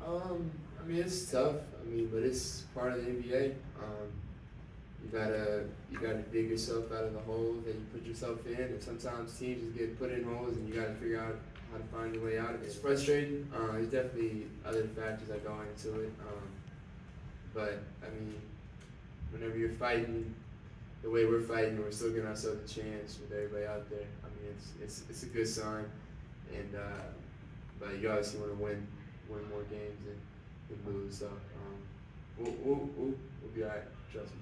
I mean, it's tough. I mean, but it's part of the NBA. You gotta dig yourself out of the hole that you put yourself in, and sometimes teams just get put in holes, and you gotta figure out how to find your way out of it. It's frustrating. There's definitely other factors that go into it. But I mean, whenever you're fighting the way we're fighting, we're still giving ourselves a chance with everybody out there. I mean, it's a good sign, and but you obviously want to win more games than lose. So we'll be all right. Trust me.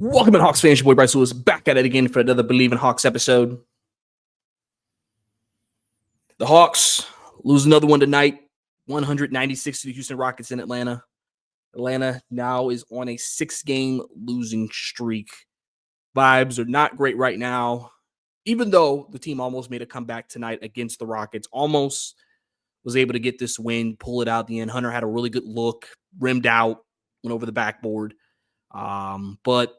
Welcome in, Hawks fans. Your boy Bryce Lewis back at it again for another Believe in Hawks episode. The Hawks lose another one tonight, 196 to the Houston Rockets in Atlanta. Atlanta now is on a 6-game losing streak. Vibes are not great right now, even though the team almost made a comeback tonight against the Rockets. Almost was able to get this win, pull it out at the end. Hunter had a really good look, rimmed out, went over the backboard. But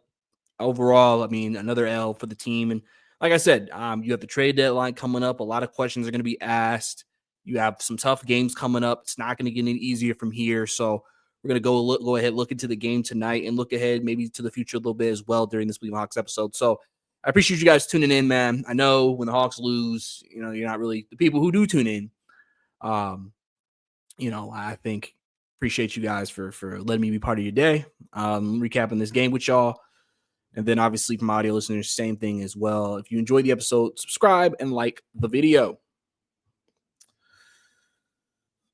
overall, I mean, another L for the team. And like I said, you have the trade deadline coming up. A lot of questions are going to be asked. You have some tough games coming up. It's not going to get any easier from here. So we're going to go ahead, look into the game tonight and look ahead maybe to the future a little bit as well during this Bleeding Hawks episode. So I appreciate you guys tuning in, man. I know when the Hawks lose, you're not really the people who do tune in. I think appreciate you guys for letting me be part of your day. Recapping this game with y'all. And then obviously from audio listeners, same thing as well. If you enjoyed the episode, subscribe and like the video.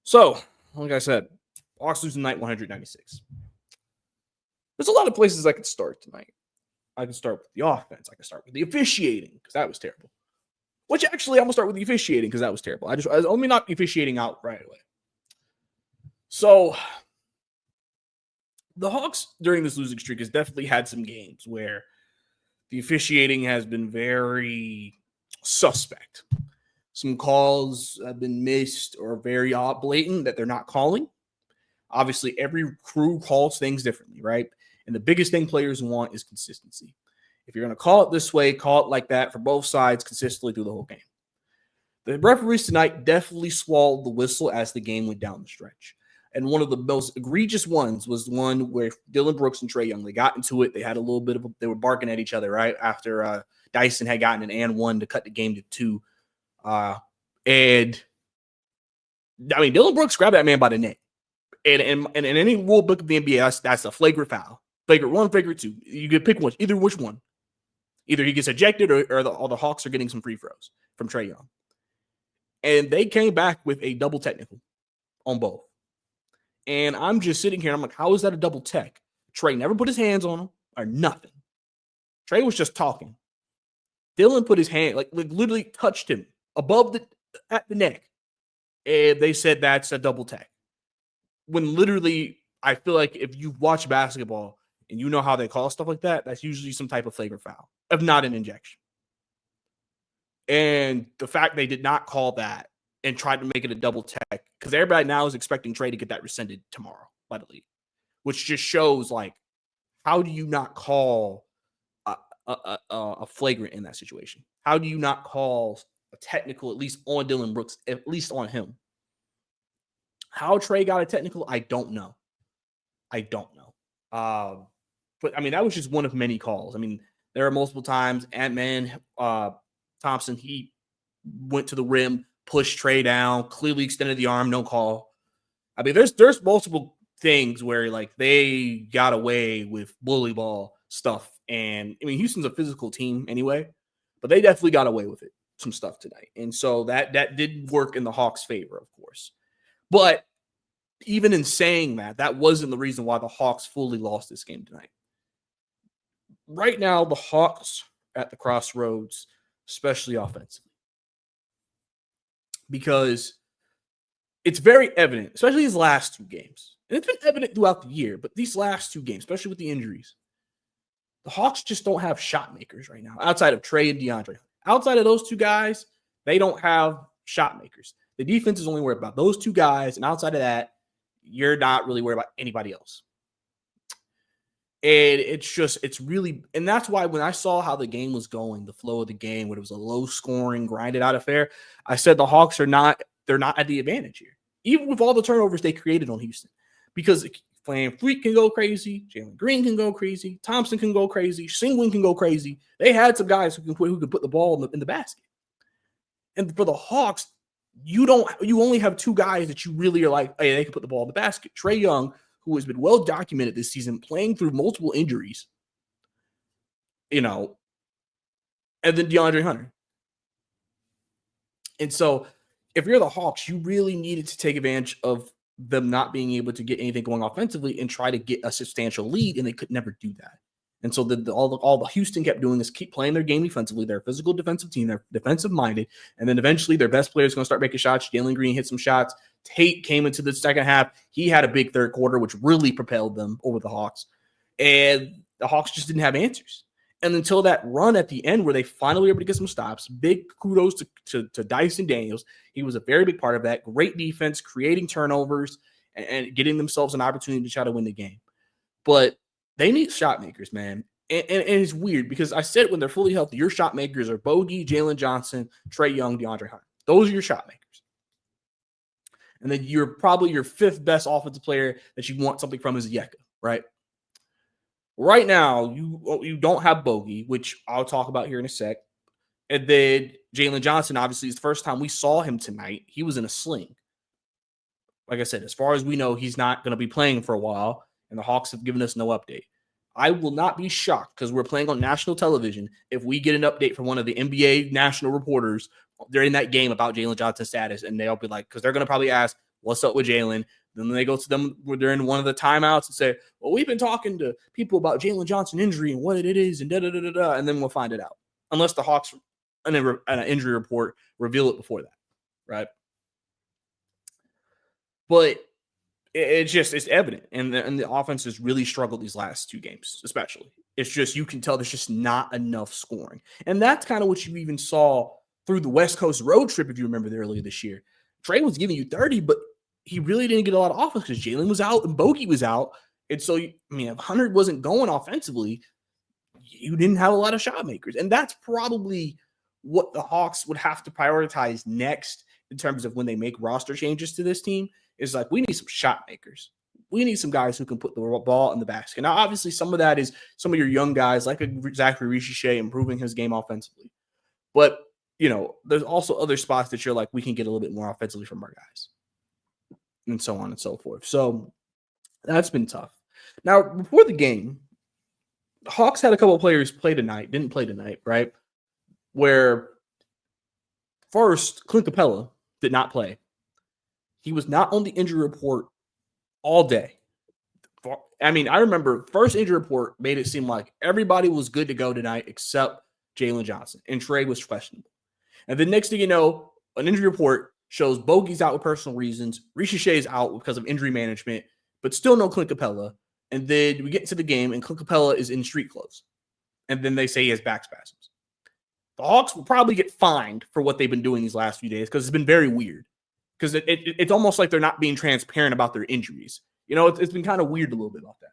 So, like I said, Hawks losing night 196. There's a lot of places I could start tonight. I can start with the offense. I can start with the officiating because that was terrible. Which actually, I'm going to start with the officiating because that was terrible. I was only not officiating out right away. So, the Hawks during this losing streak has definitely had some games where the officiating has been very suspect. Some calls have been missed or very blatant that they're not calling. Obviously, every crew calls things differently, right? And the biggest thing players want is consistency. If you're going to call it this way, call it like that for both sides consistently through the whole game. The referees tonight definitely swallowed the whistle as the game went down the stretch. And one of the most egregious ones was the one where Dillon Brooks and Trae Young, they got into it. They had a little bit of they were barking at each other, right? After Dyson had gotten an and one to cut the game to 2. And I mean, Dillon Brooks grabbed that man by the neck. And in any rule book of the NBA, that's a flagrant foul. Flagrant 1, flagrant 2. You could pick either which one. Either he gets ejected or the Hawks are getting some free throws from Trae Young. And they came back with a double technical on both. And I'm just sitting here. I'm like, how is that a double tech? Trae never put his hands on him or nothing. Trae was just talking. Dillon put his hand, like literally touched him above at the neck. And they said that's a double tech. When literally, I feel like if you watch basketball and you know how they call stuff like that, that's usually some type of flagrant foul, if not an injection. And the fact they did not call that and tried to make it a double tech, because everybody now is expecting Trae to get that rescinded tomorrow by the league, which just shows, like, how do you not call a flagrant in that situation? How do you not call a technical, at least on Dillon Brooks, at least on him? How Trae got a technical, I don't know. But, I mean, that was just one of many calls. I mean, there are multiple times Ant-Man Thompson, he went to the rim, pushed Trae down, clearly extended the arm, no call. I mean, there's multiple things where, like, they got away with bully ball stuff. And, I mean, Houston's a physical team anyway, but they definitely got away with some stuff tonight. And so that did work in the Hawks' favor, of course. But even in saying that, that wasn't the reason why the Hawks fully lost this game tonight. Right now, the Hawks are at the crossroads, especially offensively, because it's very evident, especially these last 2 games. And it's been evident throughout the year, but these last 2 games, especially with the injuries, the Hawks just don't have shot makers right now, outside of Trae and DeAndre. Outside of those 2 guys, they don't have shot makers. The defense is only worried about those 2 guys, and outside of that, you're not really worried about anybody else. And it's really, and that's why when I saw how the game was going, the flow of the game, when it was a low scoring, grinded out affair, I said the Hawks they're not at the advantage here. even with all the turnovers they created on Houston, because Flan Fleet can go crazy, Jalen Green can go crazy, Thompson can go crazy, Sengun can go crazy. They had some guys who can put the ball in the basket. And for the Hawks, you only have two guys that you really are like, hey, they can put the ball in the basket. Trae Young, who has been well documented this season, playing through multiple injuries, and then DeAndre Hunter. And so if you're the Hawks, you really needed to take advantage of them not being able to get anything going offensively and try to get a substantial lead, and they could never do that. And so all the Houston kept doing is keep playing their game defensively. They're a physical defensive team. They're defensive-minded. And then eventually their best player is going to start making shots. Jalen Green hit some shots. Tate came into the second half. He had a big third quarter, which really propelled them over the Hawks. And the Hawks just didn't have answers. And until that run at the end where they finally were able to get some stops, big kudos to Dyson Daniels. He was a very big part of that. Great defense, creating turnovers, and getting themselves an opportunity to try to win the game. But they need shot makers, man. And it's weird because I said when they're fully healthy, your shot makers are Bogey, Jalen Johnson, Trae Young, DeAndre Hunter. Those are your shot makers. And then you're probably your fifth best offensive player that you want something from is Yeka, right? Right now, you don't have Bogey, which I'll talk about here in a sec. And then Jalen Johnson, obviously, is the first time we saw him tonight. He was in a sling. Like I said, as far as we know, he's not going to be playing for a while, and the Hawks have given us no update. I will not be shocked because we're playing on national television if we get an update from one of the NBA national reporters during that game about Jalen Johnson's status, and they'll be like, because they're going to probably ask, what's up with Jalen? Then they go to them during one of the timeouts and say, well, we've been talking to people about Jalen Johnson injury and what it is and da-da-da-da-da, and then we'll find it out. Unless the Hawks, an injury report, reveal it before that, right? But it's evident. And the offense has really struggled these last two games, especially. It's just, you can tell there's just not enough scoring. And that's kind of what you even saw through the West Coast road trip, if you remember earlier this year. Trae was giving you 30, but he really didn't get a lot of offense because Jalen was out and Bogey was out. And so, if Hunter wasn't going offensively, you didn't have a lot of shot makers. And that's probably what the Hawks would have to prioritize next in terms of when they make roster changes to this team. Is like, we need some shot makers. We need some guys who can put the ball in the basket. Now, obviously, some of that is some of your young guys like Zachary Richiche improving his game offensively. But, there's also other spots that you're like, we can get a little bit more offensively from our guys. And so on and so forth. So that's been tough. Now, before the game, the Hawks had a couple of players didn't play tonight, right? Where first, Clint Capella did not play. He was not on the injury report all day. I remember first injury report made it seem like everybody was good to go tonight except Jalen Johnson, and Trae was questionable. And the next thing you know, an injury report shows Bogey's out with personal reasons, Richiche's out because of injury management, but still no Clint Capella. And then we get into the game, and Clint Capella is in street clothes. And then they say he has back spasms. The Hawks will probably get fined for what they've been doing these last few days because it's been very weird. Because it's almost like they're not being transparent about their injuries. It's been kind of weird a little bit about that.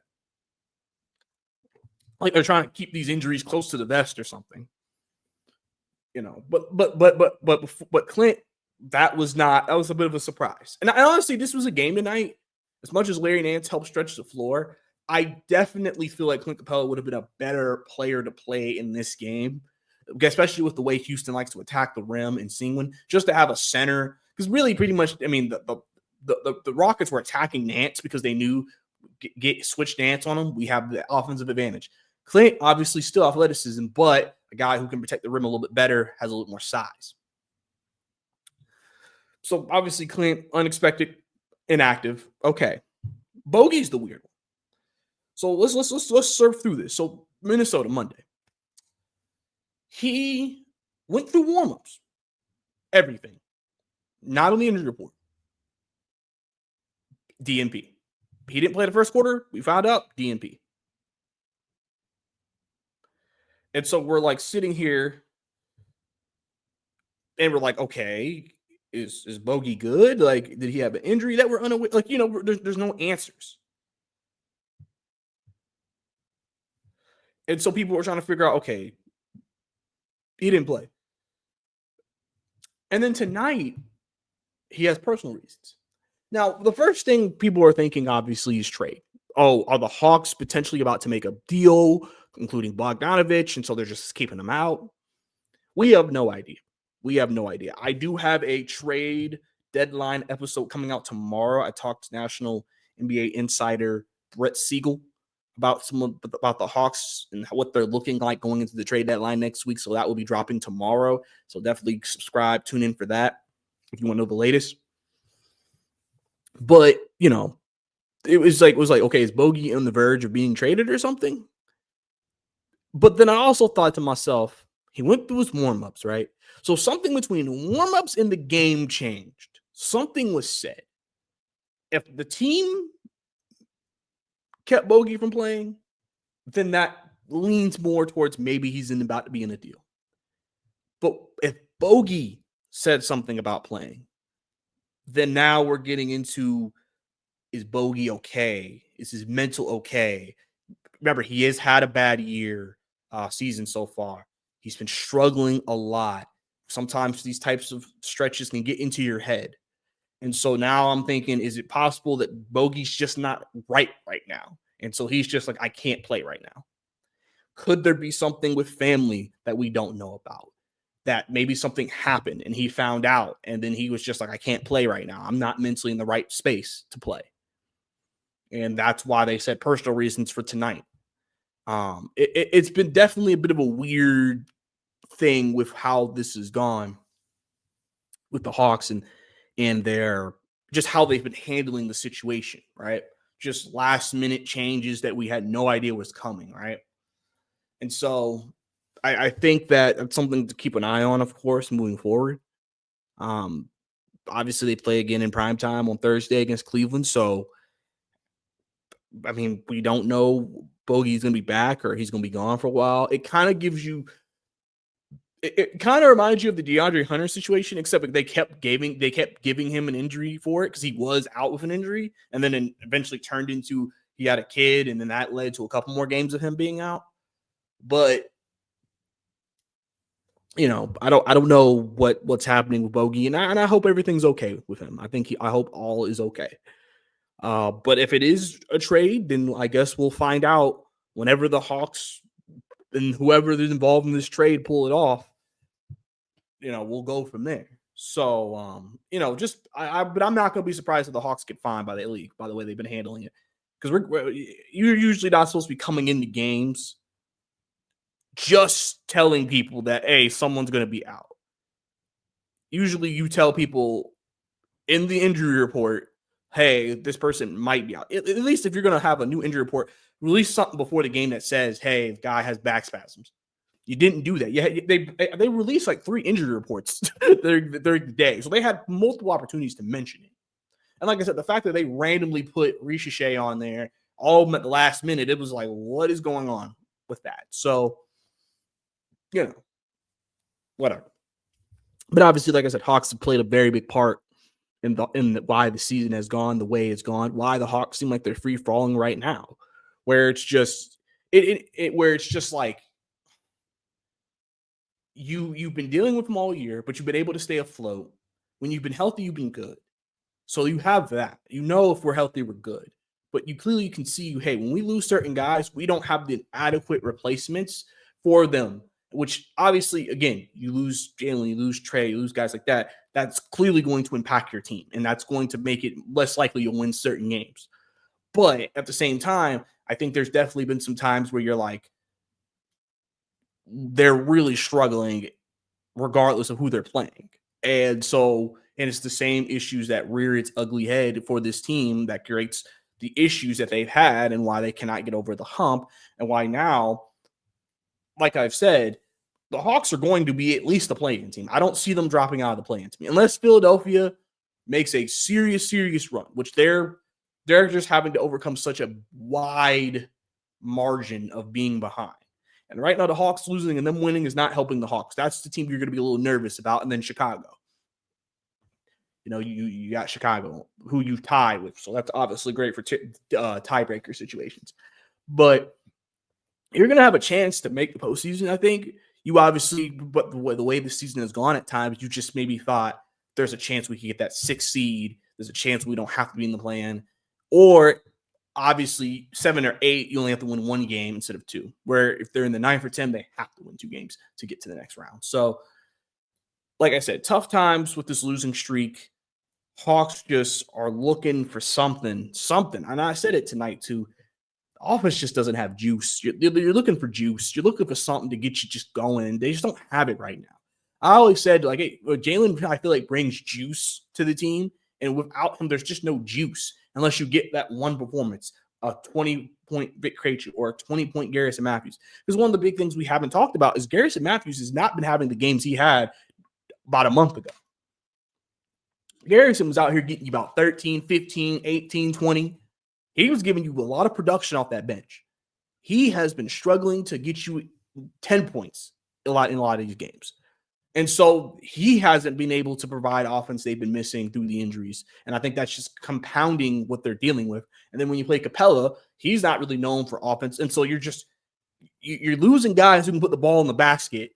Like they're trying to keep these injuries close to the vest or something. But Clint, that was a bit of a surprise. And honestly, this was a game tonight. As much as Larry Nance helped stretch the floor, I definitely feel like Clint Capella would have been a better player to play in this game, especially with the way Houston likes to attack the rim and Sengun, just to have a center. Because really, pretty much, the Rockets were attacking Nance because they knew switch Nance on them. We have the offensive advantage. Clint, obviously, still athleticism, but a guy who can protect the rim a little bit better, has a little more size. So obviously, Clint, unexpected, inactive. Okay, Bogey's the weird one. So let's surf through this. So Minnesota Monday, he went through warmups, everything. Not on the injury report. DNP. He didn't play the first quarter. We found out DNP. And so we're like sitting here and we're like, okay, is Bogey good? Like, did he have an injury that we're unaware? Like, there's no answers. And so people were trying to figure out, okay, he didn't play. And then tonight, he has personal reasons. Now, the first thing people are thinking, obviously, is trade. Oh, are the Hawks potentially about to make a deal, including Bogdanovich, and so they're just keeping him out? We have no idea. We have no idea. I do have a trade deadline episode coming out tomorrow. I talked to National NBA insider Brett Siegel about about the Hawks and what they're looking like going into the trade deadline next week. So that will be dropping tomorrow. So definitely subscribe, tune in for that if you want to know the latest. But it was like, okay, is Bogey on the verge of being traded or something? But then I also thought to myself, he went through his warm-ups, right? So something between warm-ups and the game changed. Something was said. If the team kept Bogey from playing, then that leans more towards maybe he's about to be in a deal. But if Bogey said something about playing, then now we're getting into, is Bogey okay? Is his mental okay? Remember, he has had a bad season so far. He's been struggling a lot. Sometimes these types of stretches can get into your head. And so now I'm thinking, is it possible that Bogey's just not right now? And so he's just like, I can't play right now. Could there be something with family that we don't know about? That maybe something happened and he found out and then he was just like, I can't play right now. I'm not mentally in the right space to play. And that's why they said personal reasons for tonight. It's been definitely a bit of a weird thing with how this has gone with the Hawks and their just how they've been handling the situation, right? Just last minute changes that we had no idea was coming, right? And so I think that it's something to keep an eye on, of course, moving forward. Obviously, they play again in primetime on Thursday against Cleveland. So, I mean, we don't know Bogey's going to be back or he's going to be gone for a while. It kind of gives you – it kind of reminds you of the DeAndre Hunter situation, except they kept giving him an injury for it because he was out with an injury and then eventually turned into he had a kid, and then that led to a couple more games of him being out. But I don't know what's happening with Bogey, and I hope everything's okay with him. I hope all is okay. But if it is a trade, then I guess we'll find out whenever the Hawks and whoever is involved in this trade pull it off. We'll go from there. So, but I'm not going to be surprised if the Hawks get fined by the league, by the way they've been handling it, because you're usually not supposed to be coming into games just telling people that, hey, someone's going to be out. Usually you tell people in the injury report, hey, this person might be out. At least if you're going to have a new injury report, release something before the game that says, hey, the guy has back spasms. You didn't do that. Yeah, they released like 3 injury reports during the day. So they had multiple opportunities to mention it. And like I said, the fact that they randomly put Riche on there all at the last minute, it was like, what is going on with that? So, whatever. But obviously, like I said, Hawks have played a very big part in why the season has gone the way it's gone, why the Hawks seem like they're free falling right now, where it's just where it's just like you've been dealing with them all year, but you've been able to stay afloat. When you've been healthy, you've been good. So you have that. If we're healthy, we're good. But you clearly can see, hey, when we lose certain guys, we don't have the adequate replacements for them, which obviously, again, you lose Jalen, you lose Trey, you lose guys like that. That's clearly going to impact your team, and that's going to make it less likely you'll win certain games. But at the same time, I think there's definitely been some times where you're like, they're really struggling regardless of who they're playing. And it's the same issues that rear its ugly head for this team that creates the issues that they've had and why they cannot get over the hump, and why now, like I've said, the Hawks are going to be at least a play-in team. I don't see them dropping out of the play-in team unless Philadelphia makes a serious run, which they're just having to overcome such a wide margin of being behind. And right now, the Hawks losing and them winning is not helping the Hawks. That's the team you're going to be a little nervous about. And then Chicago. You got Chicago, who you tie with. So that's obviously great for tiebreaker situations. But you're going to have a chance to make the postseason, I think. You obviously, but the way the season has gone at times, you just maybe thought there's a chance we could get that 6th seed, there's a chance we don't have to be in the play-in. Or obviously 7 or 8, you only have to win 1 game instead of 2. Where if they're in the 9 or 10, they have to win 2 games to get to the next round. So, like I said, tough times with this losing streak. Hawks just are looking for something. And I said it tonight too. The offense just doesn't have juice. You're looking for juice. You're looking for something to get you just going. And they just don't have it right now. I always said, like, hey, Jalen, I feel like brings juice to the team. And without him, there's just no juice unless you get that one performance, a 20-point Vic Krejci or a 20-point Garrison Matthews. Because one of the big things we haven't talked about is Garrison Matthews has not been having the games he had about a month ago. Garrison was out here getting you about 13, 15, 18, 20. He was giving you a lot of production off that bench. He has been struggling to get you 10 points in a lot of these games. And so he hasn't been able to provide offense they've been missing through the injuries. And I think that's just compounding what they're dealing with. And then when you play Capella, he's not really known for offense. And so you're losing guys who can put the ball in the basket.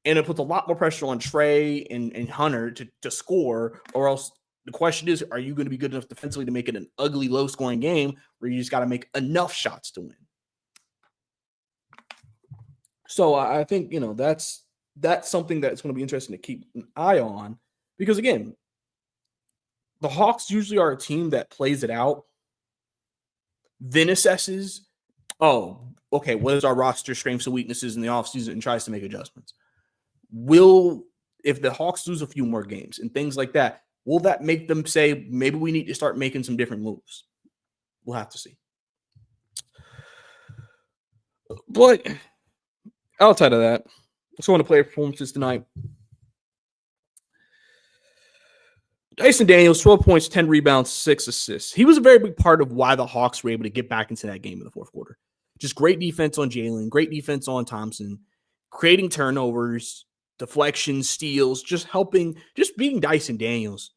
And it puts a lot more pressure on Trey and Hunter to score, or else the question is, are you going to be good enough defensively to make it an ugly, low-scoring game where you just got to make enough shots to win? So I think, that's something that's going to be interesting to keep an eye on because, again, the Hawks usually are a team that plays it out, then assesses, oh, okay, what is our roster strengths and weaknesses in the offseason and tries to make adjustments. If the Hawks lose a few more games and things like that, will that make them say, maybe we need to start making some different moves? We'll have to see. But outside of that, let's go on to player performances tonight. Dyson Daniels, 12 points, 10 rebounds, 6 assists. He was a very big part of why the Hawks were able to get back into that game in the fourth quarter. Just great defense on Jalen, great defense on Thompson, creating turnovers, deflections, steals, just being Dyson Daniels.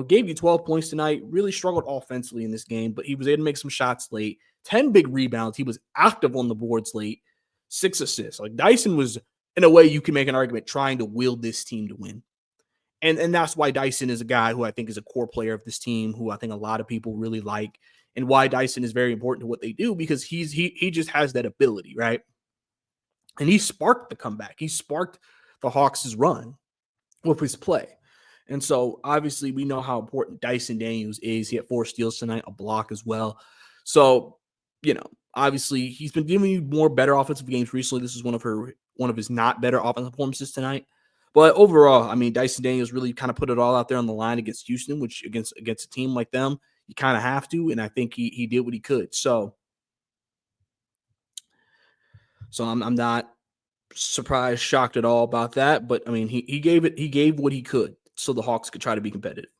Gave you 12 points tonight, really struggled offensively in this game, but he was able to make some shots late. 10 big rebounds. He was active on the boards late. 6 assists. Like Dyson was, in a way, you can make an argument trying to wield this team to win. And that's why Dyson is a guy who I think is a core player of this team, who I think a lot of people really like, and why Dyson is very important to what they do, because he just has that ability, right? And he sparked the comeback. He sparked the Hawks' run with his play. And so, obviously, we know how important Dyson Daniels is. He had 4 steals tonight, a block as well. So, obviously, he's been giving you more better offensive games recently. This is one of his not better offensive performances tonight. But overall, I mean, Dyson Daniels really kind of put it all out there on the line against Houston, which against a team like them, you kind of have to. And I think he did what he could. So I'm not surprised, shocked at all about that. But I mean, he gave what he could so the Hawks could try to be competitive.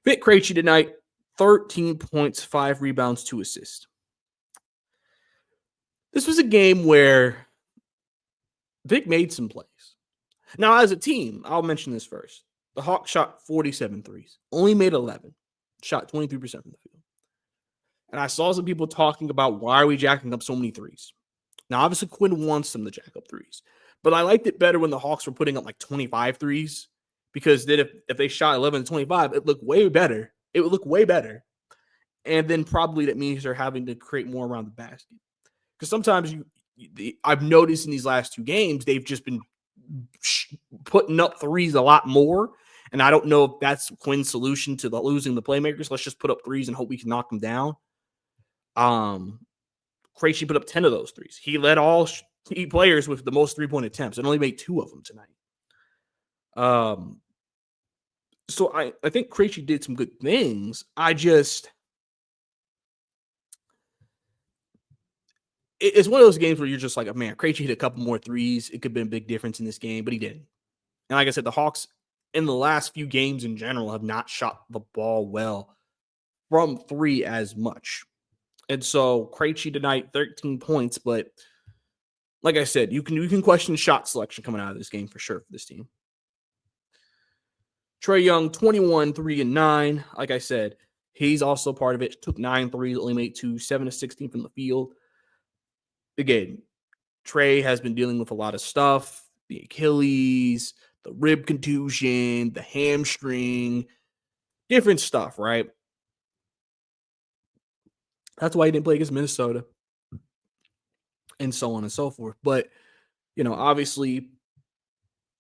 Vic Krejci tonight, 13 points, 5 rebounds, 2 assists. This was a game where Vic made some plays. Now, as a team, I'll mention this first. The Hawks shot 47 threes, only made 11, shot 23% from the field. And I saw some people talking about, why are we jacking up so many threes? Now, obviously, Quinn wants them to jack up threes. But I liked it better when the Hawks were putting up like 25 threes, because then if they shot 11 to 25, it looked way better. It would look way better. And then probably that means they're having to create more around the basket. Because sometimes I've noticed in these last 2 games, they've just been putting up threes a lot more. And I don't know if that's Quinn's solution to losing the playmakers. Let's just put up threes and hope we can knock them down. Krejci put up 10 of those threes. He led all key players with the most 3-point attempts and only made 2 of them tonight. So I think Krejci did some good things. It's one of those games where you're just like, oh, man, Krejci hit a couple more threes. It could have been a big difference in this game, but he didn't. And like I said, the Hawks in the last few games in general have not shot the ball well from 3 as much. And so Krejci tonight, 13 points, but like I said, you can question shot selection coming out of this game for sure for this team. Trae Young, 21, 3 and 9. Like I said, he's also part of it. Took 9 threes, only made 2, 7 of 16 from the field. Again, Trae has been dealing with a lot of stuff, the Achilles, the rib contusion, the hamstring, different stuff, right? That's why he didn't play against Minnesota and so on and so forth. But, obviously,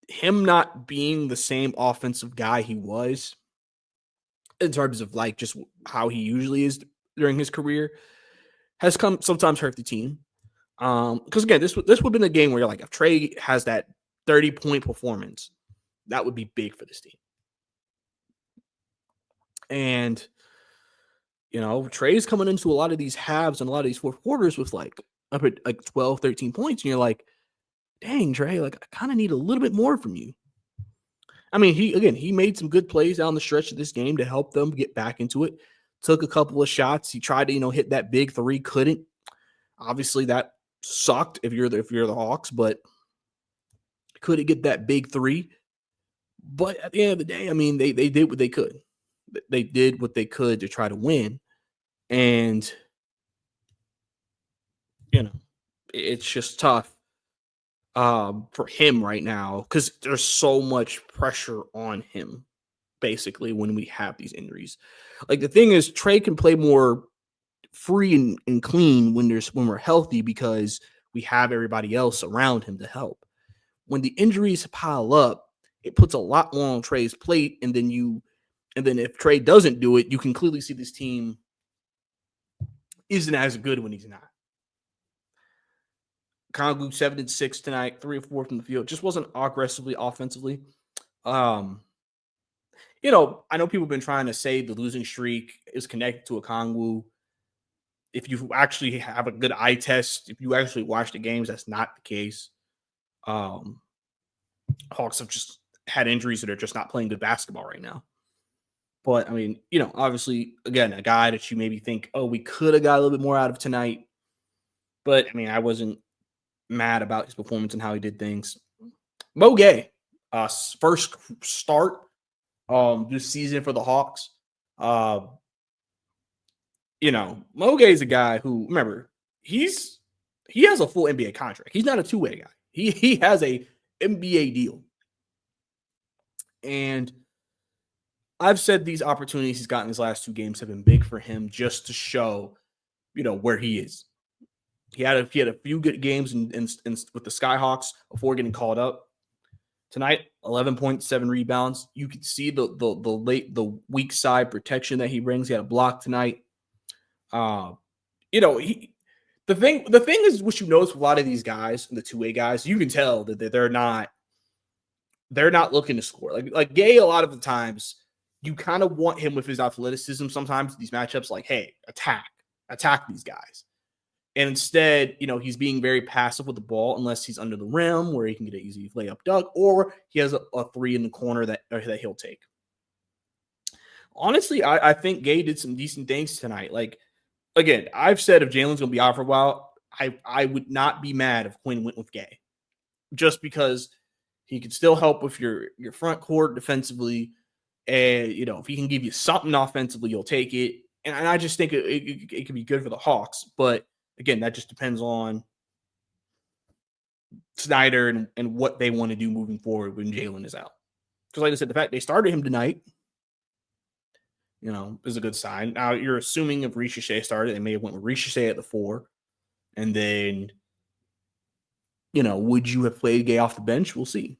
him not being the same offensive guy he was in terms of like just how he usually is during his career has sometimes hurt the team. Because again, this would have been a game where you're like, if Trae has that 30-point performance, that would be big for this team. And Trae's coming into a lot of these halves and a lot of these fourth quarters with like up at like 12, 13 points, and you're like, dang, Trae, like I kind of need a little bit more from you. I mean, he made some good plays down the stretch of this game to help them get back into it. Took a couple of shots. He tried to, hit that big three, couldn't. Obviously, that sucked if you're the Hawks, but couldn't get that big three. But at the end of the day, I mean, they did what they could. They did what they could to try to win. And, it's just tough for him right now because there's so much pressure on him, basically, when we have these injuries. Like, the thing is, Trae can play more free and clean when we're healthy because we have everybody else around him to help. When the injuries pile up, it puts a lot more on Trae's plate, and then if Trae doesn't do it, you can clearly see this team isn't as good when he's not. Kongu 7-6 tonight, 3 of 4 from the field. Just wasn't aggressively offensively. I know people have been trying to say the losing streak is connected to Okongwu. If you actually have a good eye test, if you actually watch the games, that's not the case. Hawks have just had injuries that are just not playing good basketball right now. But, I mean, obviously, again, a guy that you maybe think, oh, we could have got a little bit more out of tonight. But, I mean, I wasn't mad about his performance and how he did things. Mo Gay, first start this season for the Hawks. Mo Gay is a guy who, remember, he has a full NBA contract. He's not a two-way guy. He has a NBA deal. And I've said these opportunities he's gotten his last 2 games have been big for him just to show, where he is. He had a few good games in with the Skyhawks before getting called up. Tonight, 11.7 rebounds. You can see the weak side protection that he brings. He had a block tonight. The thing is, what you notice with a lot of these guys, the two-way guys, you can tell that they're not looking to score. Like Gay, a lot of the times, you kind of want him with his athleticism. Sometimes these matchups, like, hey, attack these guys. And instead, he's being very passive with the ball unless he's under the rim where he can get an easy layup dunk, or he has a three in the corner that he'll take. Honestly, I think Gay did some decent things tonight. Like, again, I've said if Jalen's going to be out for a while, I would not be mad if Quinn went with Gay, just because he could still help with your front court defensively. And, if he can give you something offensively, you'll take it. And I just think it could be good for the Hawks. But, again, that just depends on Snyder and what they want to do moving forward when Jalen is out. Because, like I said, the fact they started him tonight, is a good sign. Now, you're assuming if Ricochet started, they may have went with Ricochet at the 4. And then, would you have played Gay off the bench? We'll see.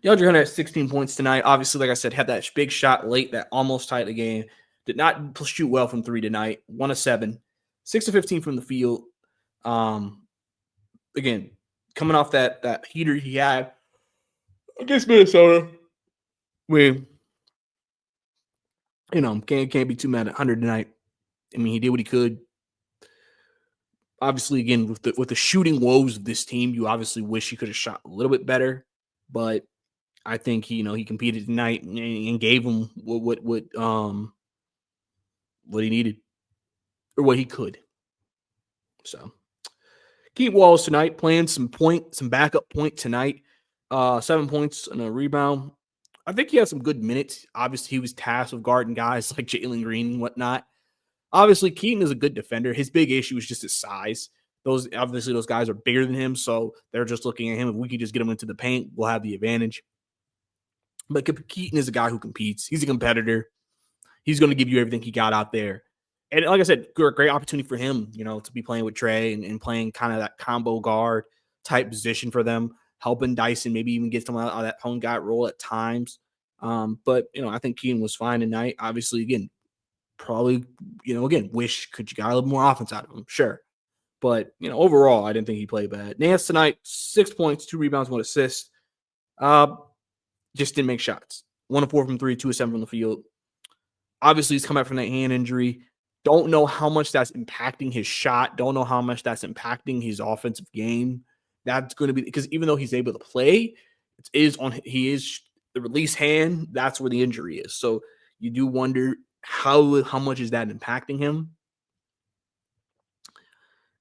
DeAndre Hunter had 16 points tonight. Obviously, like I said, had that big shot late that almost tied the game. Did not shoot well from 3 tonight. 1 of 7. 6 of 15 from the field. Again, coming off that heater he had against Minnesota. We, can't be too mad at Hunter tonight. I mean, he did what he could. Obviously, again, with the shooting woes of this team, you obviously wish he could have shot a little bit better. But I think he competed tonight and gave him what he needed or what he could. So, Keith Walls tonight playing some backup point tonight. 7 points and a rebound. I think he had some good minutes. Obviously, he was tasked with guarding guys like Jalen Green and whatnot. Obviously, Keaton is a good defender. His big issue is just his size. Those guys are bigger than him, so they're just looking at him. If we could just get him into the paint, we'll have the advantage. But Keaton is a guy who competes. He's a competitor. He's going to give you everything he got out there. And like I said, great opportunity for him, to be playing with Trey and playing kind of that combo guard type position for them, helping Dyson maybe even get some of that point guard role at times. But, I think Keaton was fine tonight. Obviously, again, probably, wish could you got a little more offense out of him. Sure. But, overall, I didn't think he played bad. Nance tonight, 6 points, 2 rebounds, 1 assist. Just didn't make shots. 1 of 4 from 3, 2 of 7 from the field. Obviously, he's come back from that hand injury. Don't know how much that's impacting his shot. Don't know how much that's impacting his offensive game. That's going to be because even though he's able to play, he is the release hand. That's where the injury is. So you do wonder how much is that impacting him,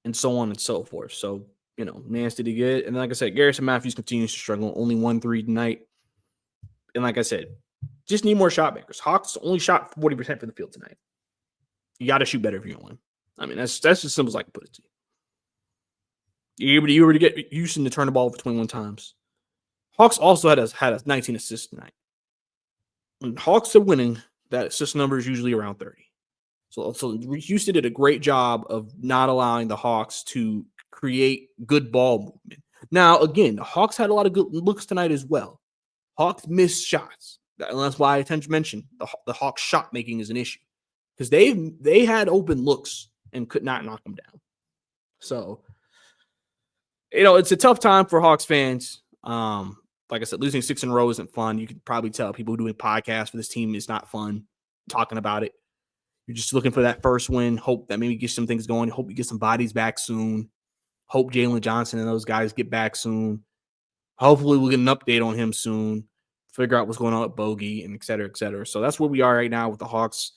and so on and so forth. So Nance did he good, and like I said, Garrison Matthews continues to struggle. Only 1 3 tonight, and like I said, just need more shot makers. Hawks only shot 40% from the field tonight. You got to shoot better if you're going to win. I mean, that's as simple as I can put it to you. You were to get Houston to turn the ball over 21 times. Hawks also had a 19 assists tonight. When Hawks are winning, that assist number is usually around 30. So Houston did a great job of not allowing the Hawks to create good ball movement. Now, again, the Hawks had a lot of good looks tonight as well. Hawks missed shots. And that's why I tend to mention the Hawks shot making is an issue. Because they had open looks and could not knock them down. So, it's a tough time for Hawks fans. Like I said, losing 6 in a row isn't fun. You can probably tell people doing podcasts for this team is not fun talking about it. You're just looking for that first win. Hope that maybe get some things going. Hope you get some bodies back soon. Hope Jalen Johnson and those guys get back soon. Hopefully we'll get an update on him soon. Figure out what's going on with Bogey and et cetera, et cetera. So that's where we are right now with the Hawks.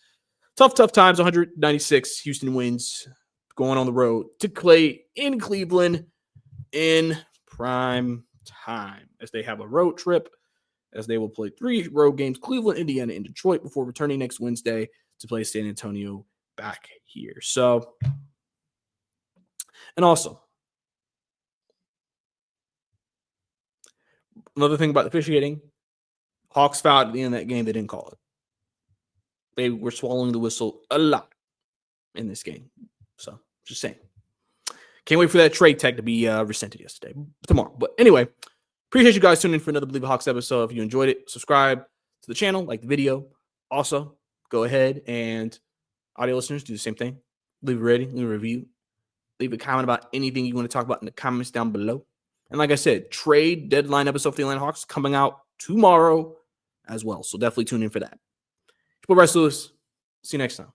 Tough times, 196. Houston wins, going on the road to play in Cleveland in prime time as they have a road trip, as they will play 3 road games, Cleveland, Indiana, and Detroit, before returning next Wednesday to play San Antonio back here. So, and also, another thing about the officiating, Hawks fouled at the end of that game. They didn't call it. They were swallowing the whistle a lot in this game. So, just saying. Can't wait for that trade tag to be rescinded tomorrow. But anyway, appreciate you guys tuning in for another Believe It Hawks episode. If you enjoyed it, subscribe to the channel, like the video. Also, go ahead and audio listeners do the same thing. Leave a rating, leave a review. Leave a comment about anything you want to talk about in the comments down below. And like I said, trade deadline episode for the Atlanta Hawks coming out tomorrow as well. So definitely tune in for that. Bryce Lewis. See you next time.